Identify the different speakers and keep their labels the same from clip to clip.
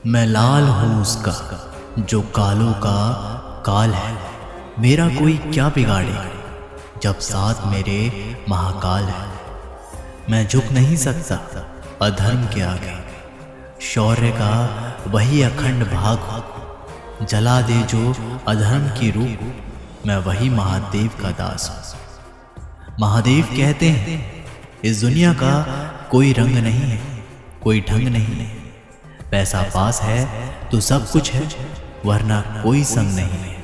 Speaker 1: मैं लाल हूँ उसका जो कालों का काल है। मेरा कोई क्या बिगाड़े जब साथ मेरे महाकाल है। मैं झुक नहीं सकता अधर्म के आगे, शौर्य का वही अखंड भाग हूँ। जला दे जो अधर्म की रूह, मैं वही महादेव का दास हूँ। महादेव कहते हैं इस दुनिया का कोई रंग नहीं है, कोई ढंग नहीं है। पैसा पास है तो सब कुछ है, वरना कोई संग नहीं है।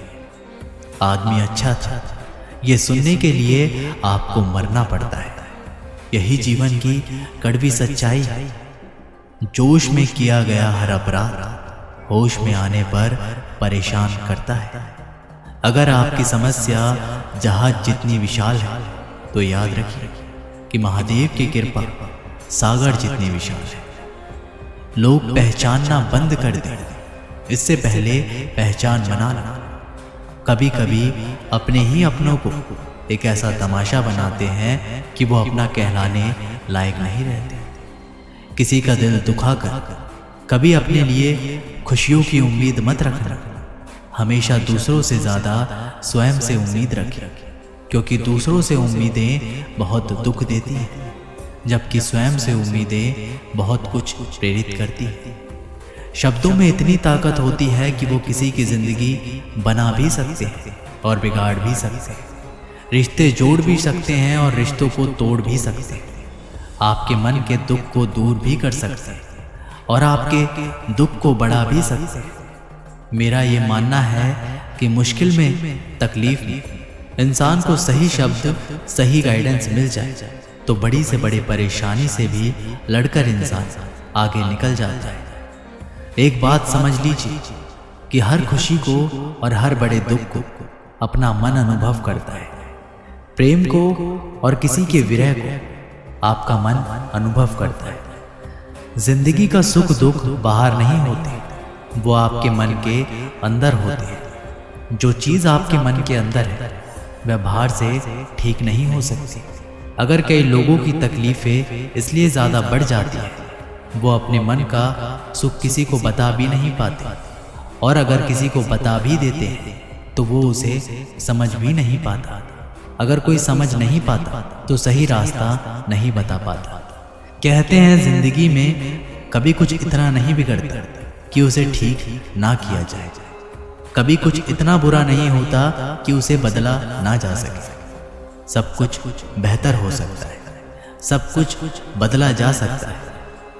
Speaker 1: आदमी अच्छा था ये सुनने के लिए आपको मरना पड़ता है। यही जीवन की कड़वी सच्चाई है। जोश में किया गया हर अपराध होश में आने पर परेशान करता है। अगर आपकी समस्या जहाज जितनी विशाल है तो याद रखिए कि महादेव की कृपा सागर जितनी विशाल है। लोग पहचानना बंद कर दें, इससे पहले पहचान बना लो। कभी कभी अपने ही अपनों को एक ऐसा तमाशा बनाते हैं कि वो अपना कहलाने लायक नहीं रहते। किसी का दिल दुखाकर कभी अपने लिए खुशियों की उम्मीद मत रखना। हमेशा दूसरों से ज़्यादा स्वयं से उम्मीद रखें, क्योंकि दूसरों से उम्मीदें बहुत दुख देती हैं, जबकि स्वयं से उम्मीदें बहुत कुछ प्रेरित करती हैं। शब्दों में इतनी ताकत होती है कि वो किसी की जिंदगी बना भी सकते हैं और बिगाड़ भी सकते हैं। रिश्ते जोड़ भी सकते हैं और रिश्तों को तोड़ भी सकते हैं। आपके मन के दुख को दूर भी कर सकते हैं और आपके दुख को बढ़ा भी सकते हैं। मेरा ये मानना है कि मुश्किल में तकलीफ में इंसान को सही शब्द सही गाइडेंस मिल जाए तो बड़ी से बड़ी परेशानी से भी लड़कर इंसान आगे निकल जाता है। एक बात समझ लीजिए कि हर खुशी को और हर बड़े दुख को अपना मन अनुभव करता है। प्रेम को और किसी के विरह को आपका मन अनुभव करता है। जिंदगी का सुख दुख बाहर नहीं होते, वो आपके मन के अंदर होते हैं। जो चीज़ आपके मन के अंदर है वह बाहर से ठीक नहीं हो सकती। अगर कई लोगों की तकलीफें इसलिए ज़्यादा बढ़ जाती हैं वो अपने मन का सुख किसी को बता भी नहीं पाते, और अगर किसी को बता भी देते हैं तो वो उसे समझ भी नहीं पाता। अगर कोई समझ नहीं पाता तो सही रास्ता नहीं बता पाता। कहते हैं जिंदगी में कभी कुछ इतना नहीं बिगड़ता कि उसे ठीक ना किया जाए। कभी कुछ इतना बुरा नहीं होता कि उसे बदला ना जा सके। सब कुछ बेहतर हो सकता है, सब कुछ बदला जा सकता है।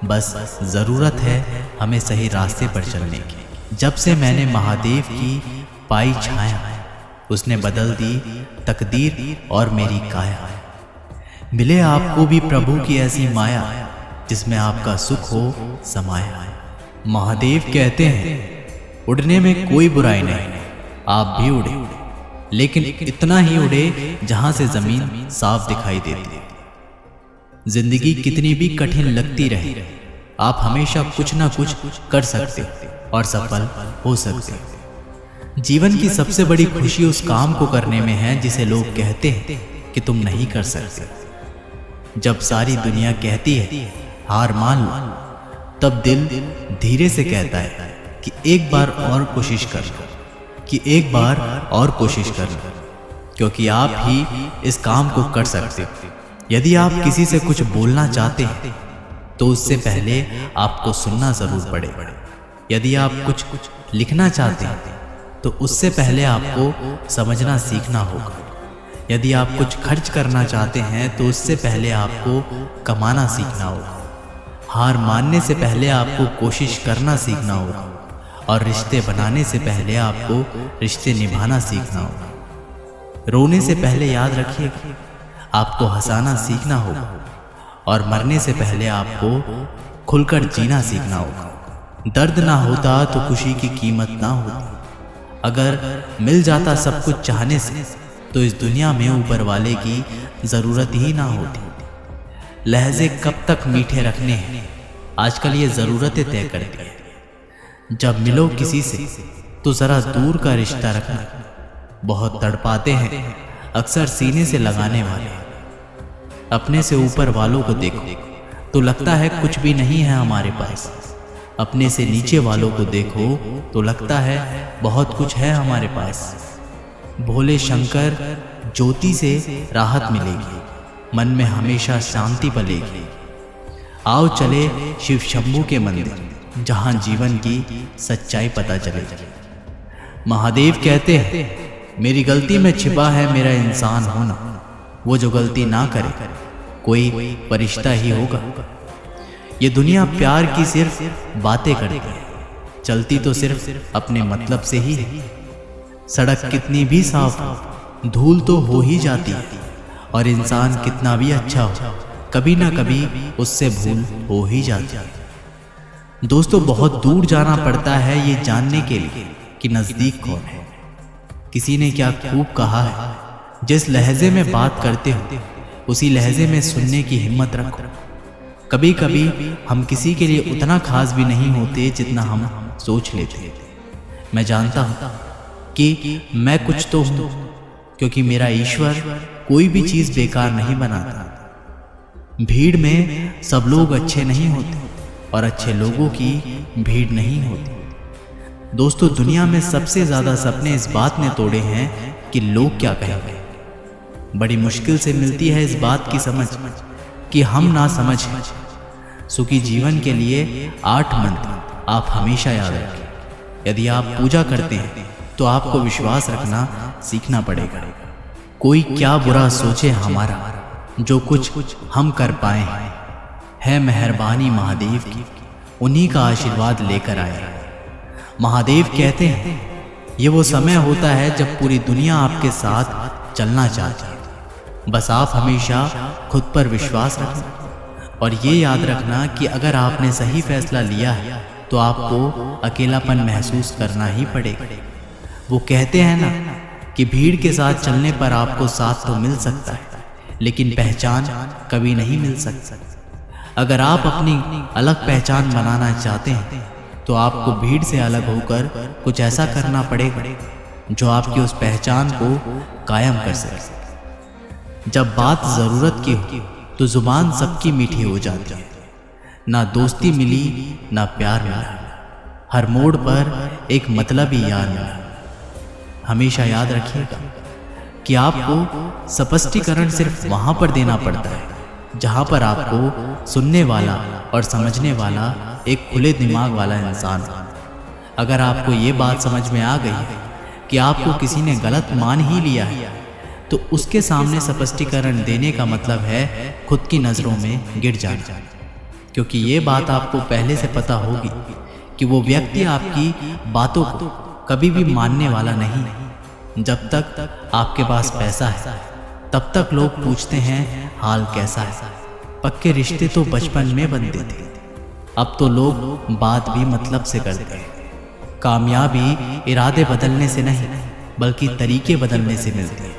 Speaker 1: बस ज़रूरत है हमें सही रास्ते पर चलने की। जब से मैंने महादेव की पाई छाया, उसने बदल दी तकदीर और मेरी काया। मिले आपको भी प्रभु की ऐसी माया जिसमें आपका सुख हो समाया। महादेव कहते हैं उड़ने में कोई बुराई नहीं, आप भी उड़े, लेकिन इतना ही उड़े जहां से जमीन साफ दिखाई देती। जिंदगी कितनी भी कठिन लगती रहे, आप हमेशा कुछ ना कुछ कर सकते और सफल हो सकते। जीवन की सबसे बड़ी खुशी उस काम को करने में है जिसे लोग कहते हैं कि तुम नहीं कर सकते। जब सारी दुनिया कहती है हार मान लो, तब दिल धीरे से कहता है कि एक बार और कोशिश कर लो, कि एक बार और कोशिश कर लो, क्योंकि आप ही इस काम को कर सकते हो। यदि आप किसी से कुछ बोलना चाहते हैं तो उससे पहले आपको सुनना जरूर पड़ेगा। यदि आप कुछ लिखना चाहते हैं तो उससे पहले आपको समझना सीखना होगा। यदि आप कुछ खर्च करना चाहते हैं तो उससे पहले आपको कमाना सीखना होगा। हार मानने से पहले आपको कोशिश करना सीखना होगा, और रिश्ते बनाने से पहले आपको रिश्ते निभाना सीखना होगा। रोने से पहले याद रखिए आपको हंसाना सीखना होगा, और मरने से पहले आपको खुलकर जीना सीखना होगा। दर्द ना होता तो खुशी की कीमत ना होती। अगर मिल जाता सब कुछ चाहने से तो इस दुनिया में ऊपर वाले की ज़रूरत ही ना होती। लहजे कब तक मीठे रखने हैं, आजकल ये ज़रूरतें तय करती है। जब मिलो किसी से तो ज़रा दूर का रिश्ता रखना। बहुत तड़पाते हैं अक्सर सीने से लगाने वाले। अपने से ऊपर वालों को देखो तो लगता है कुछ भी नहीं है हमारे पास। अपने से नीचे वालों को देखो तो लगता है बहुत कुछ है हमारे पास। भोले शंकर ज्योति से राहत मिलेगी, मन में हमेशा शांति पलेगी। आओ चले शिव शंभू के मंदिर, जहां जीवन की सच्चाई पता चलेगी। महादेव कहते हैं मेरी गलती में छिपा है मेरा इंसान होना, वो जो गलती ना करे कोई फरिश्ता ही होगा। ये दुनिया प्यार की सिर्फ बातें करती है, चलती तो सिर्फ अपने मतलब से ही है। सड़क कितनी भी साफ हो, धूल तो हो ही जाती है, और इंसान कितना भी अच्छा हो, कभी ना कभी उससे भूल हो ही जाती है। दोस्तों, बहुत दूर जाना पड़ता है ये जानने के लिए कि नजदीक कौन है। किसी ने क्या खूब कहा है, जिस लहजे में बात करते हो उसी लहजे में सुनने की हिम्मत रखो। कभी कभी हम किसी के लिए उतना खास भी नहीं होते जितना हम सोच लेते। मैं जानता हूं कि मैं कुछ तो हूं, क्योंकि मेरा ईश्वर कोई भी चीज बेकार नहीं बनाता। भीड़ में सब लोग अच्छे नहीं होते और अच्छे लोगों की भीड़ नहीं होती। दोस्तों, दुनिया में सबसे ज्यादा सपने इस बात ने तोड़े हैं कि लोग क्या कहेंगे। बड़ी मुश्किल से मिलती है इस बात की समझ कि हम ना समझ हैं। सुखी जीवन के लिए 8 मंत्र आप हमेशा याद रखें। यदि आप पूजा करते हैं तो आपको विश्वास रखना सीखना पड़ेगा। कोई क्या बुरा सोचे हमारा, जो कुछ हम कर पाए है मेहरबानी महादेव की, उन्हीं का आशीर्वाद लेकर आए। महादेव कहते हैं ये वो समय होता है जब पूरी दुनिया आपके साथ चलना चाहती है। बस आप हमेशा खुद पर विश्वास रखना और ये याद रखना कि अगर आपने सही फैसला लिया है तो आपको अकेलापन महसूस करना ही पड़ेगा। वो कहते हैं ना कि भीड़ के साथ चलने पर आपको साथ तो मिल सकता है, लेकिन पहचान कभी नहीं मिल सकती। अगर आप अपनी अलग पहचान बनाना चाहते हैं तो आपको भीड़ से अलग होकर कुछ ऐसा करना पड़ेगा जो आपकी उस पहचान को कायम कर सके। जब बात जरूरत की हो तो जुबान सबकी मीठी हो जाती है। ना दोस्ती मिली ना प्यार मिला, हर मोड़ पर एक मतलबी यार मिला। हमेशा याद रखिएगा कि आपको स्पष्टीकरण सिर्फ वहां पर देना पड़ता है जहां पर आपको सुनने वाला और समझने वाला एक खुले दिमाग वाला इंसान हो। अगर आपको ये बात समझ में आ गई कि आपको किसी ने गलत मान ही लिया है तो उसके सामने स्पष्टीकरण देने का मतलब है खुद की नज़रों में गिर जाना, क्योंकि ये बात आपको पहले से पता होगी कि वो व्यक्ति आपकी बातों को कभी भी मानने वाला नहीं। जब तक आपके पास पैसा है तब तक लोग पूछते हैं हाल कैसा है। पक्के रिश्ते तो बचपन में बनते थे, अब तो लोग बात भी मतलब से करते हैं। कामयाबी इरादे बदलने से नहीं बल्कि तरीके बदलने से मिलती है।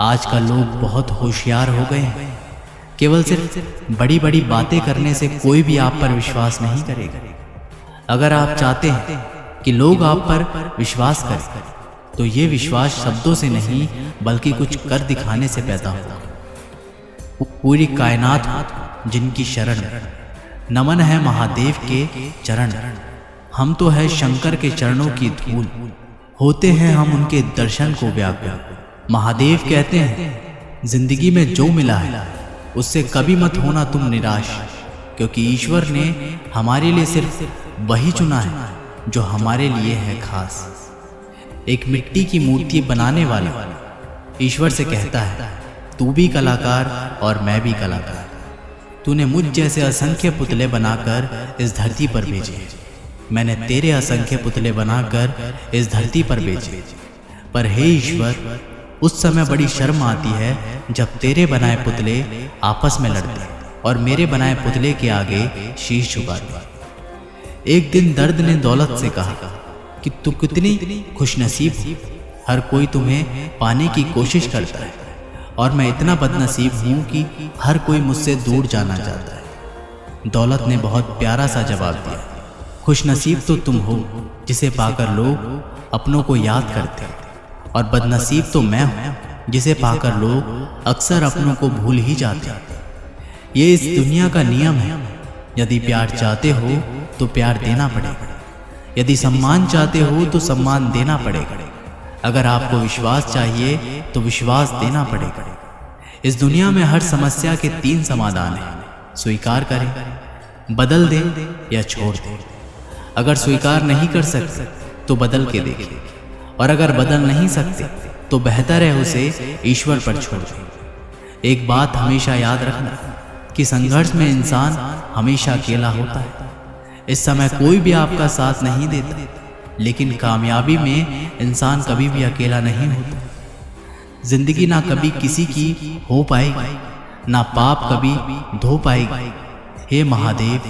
Speaker 1: आजकल लोग बहुत होशियार हो गए हैं, केवल सिर्फ बड़ी बड़ी बातें करने से कोई भी आप पर विश्वास नहीं करेगा। अगर आप चाहते हैं कि लोग आप पर विश्वास करें तो ये विश्वास शब्दों से नहीं बल्कि कुछ कर दिखाने से पैदा होगा। पूरी कायनात जिनकी शरण में, नमन है महादेव के चरण। हम तो है शंकर के चरणों की धूल, होते हैं हम उनके दर्शन को व्याकुल। महादेव कहते हैं जिंदगी में जो मिला है उससे कभी मत होना तुम निराश, क्योंकि ईश्वर ने हमारे लिए सिर्फ वही चुना है जो हमारे लिए है खास। एक मिट्टी की मूर्ति बनाने वाला ईश्वर से कहता है तू भी कलाकार और मैं भी कलाकार। तूने मुझ जैसे असंख्य पुतले बनाकर इस धरती पर भेजे, मैंने तेरे असंख्य पुतले बनाकर इस धरती पर भेजे। पर हे ईश्वर, उस समय बड़ी शर्म आती है जब तेरे बनाए पुतले आपस में लड़ते और मेरे बनाए पुतले के आगे शीश झुकाते। एक दिन दर्द ने दौलत से कहा कि तू कितनी खुशनसीब हो, हर कोई तुम्हें पाने की कोशिश करता है और मैं इतना बदनसीब हूँ कि हर कोई मुझसे दूर जाना चाहता है। दौलत ने बहुत प्यारा सा जवाब दिया, खुशनसीब तो तुम हो जिसे पाकर लोग अपनों को याद करते हैं, और बदनसीब तो मैं हूँ जिसे पाकर लोग अक्सर अपनों को भूल ही जाते हैं। ये इस दुनिया का नियम है, यदि प्यार चाहते हो तो प्यार देना पड़ेगा। यदि सम्मान चाहते हो तो सम्मान देना पड़ेगा। अगर आपको विश्वास चाहिए तो विश्वास देना पड़ेगा। इस दुनिया में हर समस्या के 3 समाधान हैं। स्वीकार करें, बदल दें या छोड़ दें। अगर स्वीकार नहीं कर सकते तो बदल के देखें, और अगर बदल नहीं सकते तो बेहतर है उसे ईश्वर पर छोड़ दें। एक बात हमेशा याद रखना कि संघर्ष में इंसान हमेशा अकेला होता है। इस समय कोई भी आपका साथ नहीं देता, लेकिन कामयाबी में इंसान कभी भी अकेला नहीं होता। जिंदगी ना कभी किसी की हो पाएगी, ना पाप कभी धो पाएगी। हे महादेव,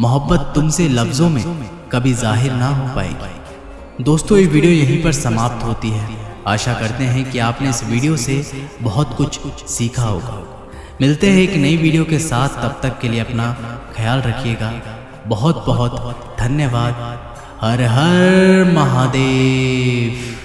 Speaker 1: मोहब्बत तुमसे लफ्जों में कभी जाहिर ना हो पाएगी। दोस्तों, ये वीडियो यहीं पर समाप्त होती है। आशा करते हैं कि आपने इस वीडियो से बहुत कुछ सीखा होगा। मिलते हैं एक नई वीडियो के साथ, तब तक के लिए अपना ख्याल रखिएगा। बहुत बहुत धन्यवाद। हर हर महादेव।